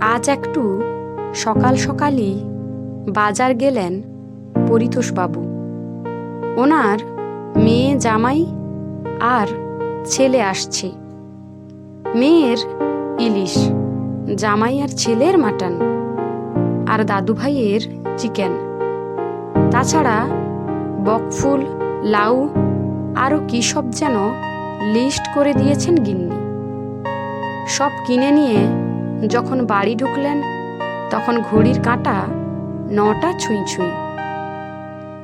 আজ একটু সকাল সকালই বাজার গেলেন পরিতোষবাবু। ওনার মেয়ে জামাই আর ছেলে আসছে। মেয়ের ইলিশ, জামাই আর ছেলের মাটন, আর দাদু ভাইয়ের চিকেন। তাছাড়া বকফুল, লাউ, আরও কী সব যেন লিস্ট করে দিয়েছেন গিন্নি। সব কিনে নিয়ে যখন বাড়ি ঢুকলেন তখন ঘড়ির কাঁটা 9টা ছুঁই ছুঁই।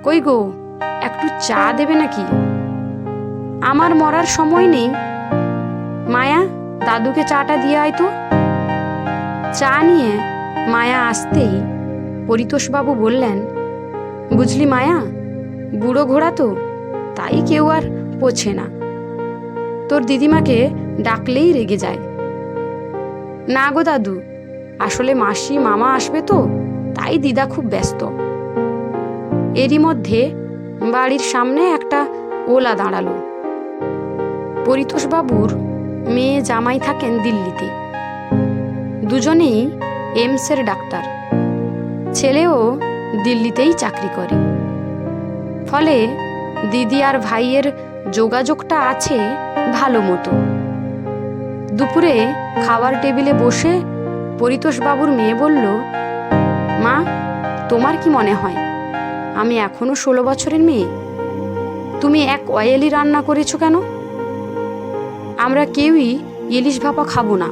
কই গো, একটু চা দেবে নাকি? আমার মরার সময় নেই। মায়া, দাদুকে চাটা দিয়ে আয় তো। চা নিয়ে মায়া আসতেই পরিতোষবাবু বললেন, বুঝলি মায়া, বুড়ো ঘোড়া তো, তাই কেউ আর পোছে না। তোর দিদিমাকে ডাকলেই রেগে যায়। না গো দাদু, আসলে মাসি মামা আসবে তো, তাই দিদা খুব ব্যস্ত। এরই মধ্যে বাড়ির সামনে একটা ওলা দাঁড়ালো। পরিতোষবাবুর মেয়ে জামাই থাকেন দিল্লিতে। দুজনেই এইমসের ডাক্তার। ছেলেও দিল্লিতেই চাকরি করে। ফলে দিদি আর ভাইয়ের যোগাযোগটা আছে ভালো মতো। দুপুরে খাবার টেবিলে বসে পরিতোষবাবুর মেয়ে বলল, মা, তোমার কি মনে হয় আমি এখনো 16 বছরের মেয়ে? তুমি এক অয়েলি রান্না করেছো কেন? আমরা কেউই ইলিশ ভাপা খাবো না।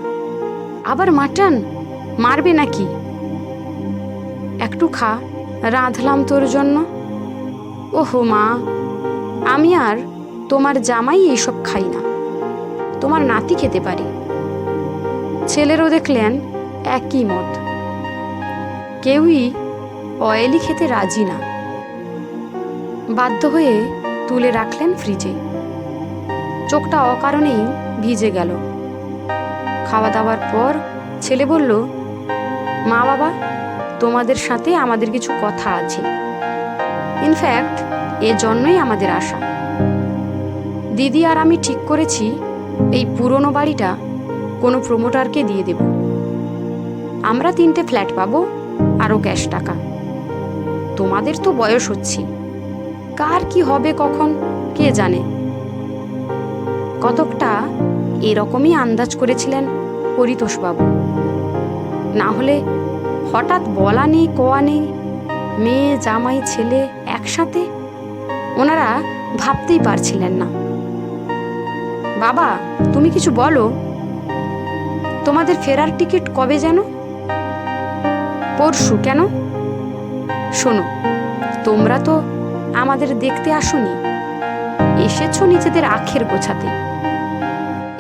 আবার মাটন মারবে নাকি? একটু খা, রাঁধলাম তোর জন্য। ওহো মা, আমি আর তোমার জামাই এইসব খাই না, তোমার নাতি খেতে পারি। ছেলেরও দেখলেন একই মত। কেউই অয়েলি খেতে রাজি না। বাধ্য হয়ে তুলে রাখলেন ফ্রিজে। চোখটা অকারণেই ভিজে গেল। খাওয়া দাওয়ার পর ছেলে বলল, মা বাবা, তোমাদের সাথে আমাদের কিছু কথা আছে। ইনফ্যাক্ট এজন্যই আমাদের আশা। দিদি আর আমি ঠিক করেছি এই পুরনো বাড়িটা কোনো প্রমোটারকে দিয়ে দেব। আমরা 3টে ফ্ল্যাট পাবো, আরও ক্যাশ টাকা। তোমাদের তো বয়স হচ্ছে, কার কি হবে কখন কে জানে। কতকটা এরকমই আন্দাজ করেছিলেন পরিতোষবাবু। না হলে হঠাৎ বলা নেই কোয়া নেই, মেয়ে জামাই ছেলে একসাথে, ওনারা ভাবতেই পারছিলেন না। বাবা, তুমি কিছু বলো। তোমাদের ফেরার টিকিট কবে যেন? পরশু। কেন? শোনো, তোমরা তো আমাদের দেখতে আসোনি, এসেছো নিজেদের আখের গোছাতে।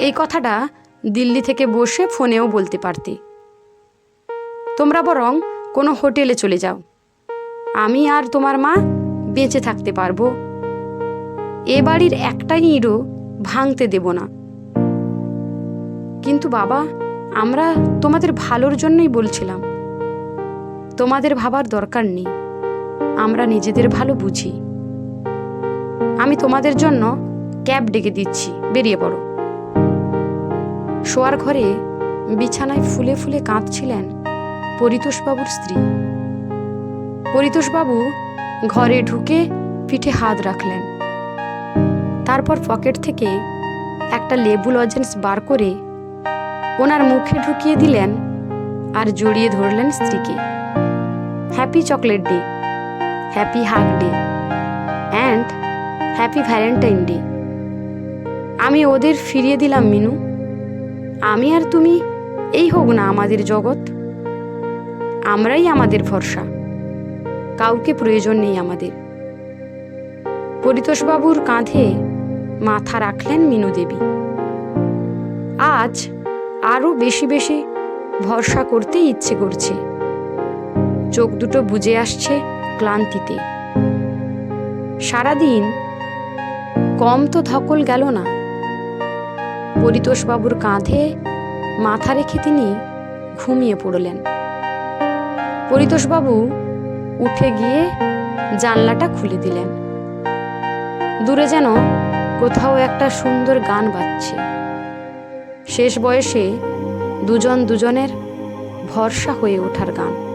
এই কথাটা দিল্লি থেকে বসে ফোনেও বলতে পারতে। তোমরা বরং কোনো হোটেলে চলে যাও, আমি আর তোমার মা বেঁচে থাকতে পারবো। এ বাড়ির একটা ইঁড়ও ভাঙতে দেব না। কিন্তু বাবা, আমরা তোমাদের ভালোর জন্যই বলছিলাম। তোমাদের ভাবার দরকার নেই, আমরা নিজেদের ভালো বুঝি। আমি তোমাদের জন্য ক্যাব ডেকে দিচ্ছি, বেরিয়ে পড়ো। শোয়ার ঘরে বিছানায় ফুলে ফুলে কাঁদছিলেন পরিতোষবাবুর স্ত্রী। পরিতোষবাবু ঘরে ঢুকে পিঠে হাত রাখলেন। তারপর পকেট থেকে একটা লেবু লজেন্স বার করে ওনার মুখে ঢুকিয়ে দিলেন আর জড়িয়ে ধরলেন স্ত্রীকে। Happy chocolate day, happy hug day and happy Valentine day. আমি ওদের ফিরিয়ে দিলাম মিনু। আমি আর তুমি এই হোক না আমাদের জগৎ। আমরাই আমাদের ভরসা, কাউকে প্রয়োজন নেই আমাদের। পরিতোষবাবুর কাঁধে মাথা রাখলেন মিনু দেবী। আজ আরও বেশি বেশি ভরসা করতে ইচ্ছে করছে। চোখ দুটো বুজে আসছে ক্লান্তিতে। সারাদিন কম তো ধকল গেল না। পরিতোষবাবুর কাঁধে মাথা রেখে তিনি ঘুমিয়ে পড়লেন। পরিতোষবাবু উঠে গিয়ে জানলাটা খুলে দিলেন। দূরে যেন কোথাও একটা সুন্দর গান বাজছে। শেষ বয়সে দুজন দুজনের ভরসা হয়ে ওঠার গান।